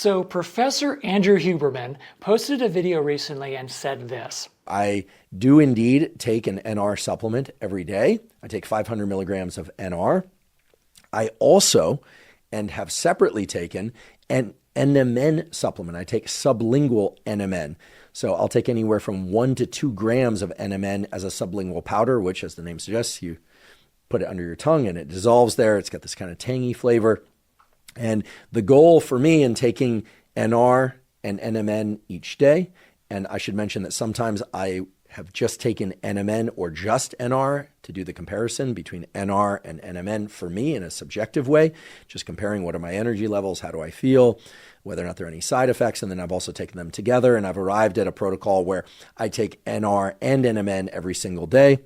So Professor Andrew Huberman posted a video recently and said this. I do indeed take an NR supplement every day. I take 500 milligrams of NR. I also, and have separately taken, an NMN supplement. I take sublingual NMN. So I'll take anywhere from 1 to 2 grams of NMN as a sublingual powder, which, as the name suggests, you put it under your tongue and it dissolves there. It's got this kind of tangy flavor. And the goal for me in taking NR and NMN each day, and I should mention that sometimes I have just taken NMN or just NR to do the comparison between NR and NMN for me in a subjective way, just comparing what are my energy levels, how do I feel, whether or not there are any side effects, and then I've also taken them together, and I've arrived at a protocol where I take NR and NMN every single day.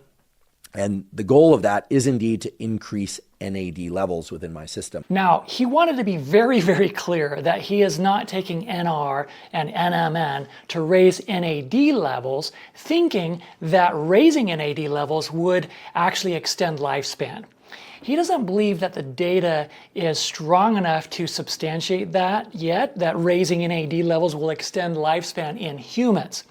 And the goal of that is indeed to increase NAD levels within my system. Now, he wanted to be very, very clear that he is not taking NR and NMN to raise NAD levels, thinking that raising NAD levels would actually extend lifespan. He doesn't believe that the data is strong enough to substantiate that yet, that raising NAD levels will extend lifespan in humans.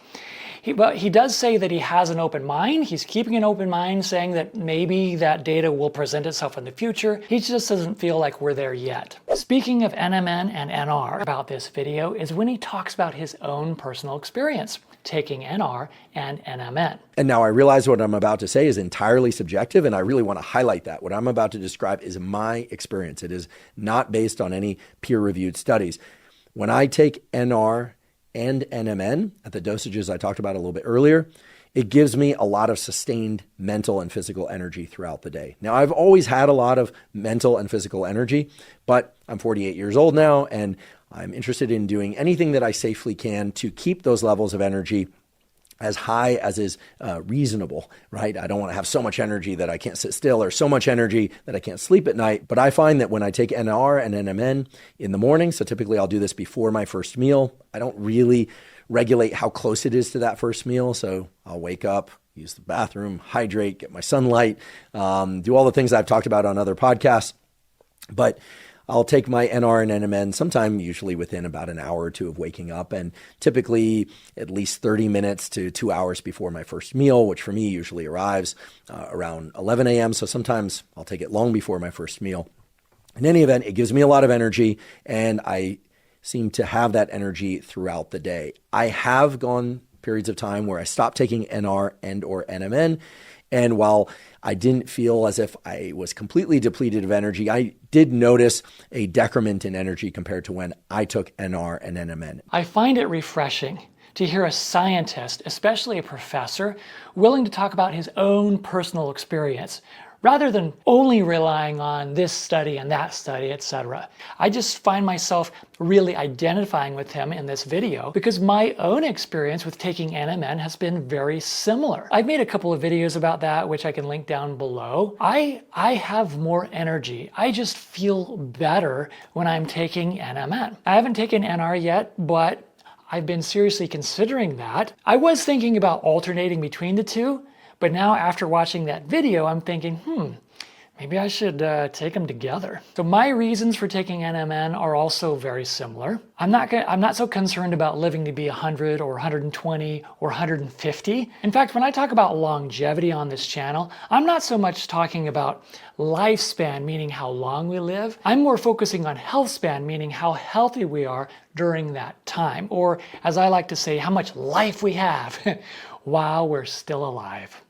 But he does say that he has an open mind. He's keeping an open mind, saying that maybe that data will present itself in the future. He just doesn't feel like we're there yet. Speaking of NMN and NR about this video is when he talks about his own personal experience taking NR and NMN. And now I realize what I'm about to say is entirely subjective, and I really want to highlight that. What I'm about to describe is my experience. It is not based on any peer-reviewed studies. When I take NR and NMN at the dosages I talked about a little bit earlier, it gives me a lot of sustained mental and physical energy throughout the day. Now, I've always had a lot of mental and physical energy, but I'm 48 years old now, and I'm interested in doing anything that I safely can to keep those levels of energy as high as is reasonable, right? I don't want to have so much energy that I can't sit still or so much energy that I can't sleep at night. But I find that when I take NR and NMN in the morning, so typically I'll do this before my first meal, I don't really regulate how close it is to that first meal. So I'll wake up, use the bathroom, hydrate, get my sunlight, do all the things I've talked about on other podcasts. But I'll take my NR and NMN sometime usually within about an hour or two of waking up, and typically at least 30 minutes to 2 hours before my first meal, which for me usually arrives around 11 a.m. So sometimes I'll take it long before my first meal. In any event, it gives me a lot of energy, and I seem to have that energy throughout the day. I have gone periods of time where I stopped taking NR and or NMN, and while I didn't feel as if I was completely depleted of energy, I did notice a decrement in energy compared to when I took NR and NMN. I find it refreshing to hear a scientist, especially a professor, willing to talk about his own personal experience, rather than only relying on this study and that study, etc. I just find myself really identifying with him in this video because my own experience with taking NMN has been very similar. I've made a couple of videos about that, which I can link down below. I have more energy. I just feel better when I'm taking NMN. I haven't taken NR yet, but I've been seriously considering that. I was thinking about alternating between the two, but now after watching that video, I'm thinking, maybe I should take them together. So my reasons for taking NMN are also very similar. I'm not so concerned about living to be 100 or 120 or 150. In fact, when I talk about longevity on this channel, I'm not so much talking about lifespan, meaning how long we live. I'm more focusing on health span, meaning how healthy we are during that time. Or as I like to say, how much life we have while we're still alive.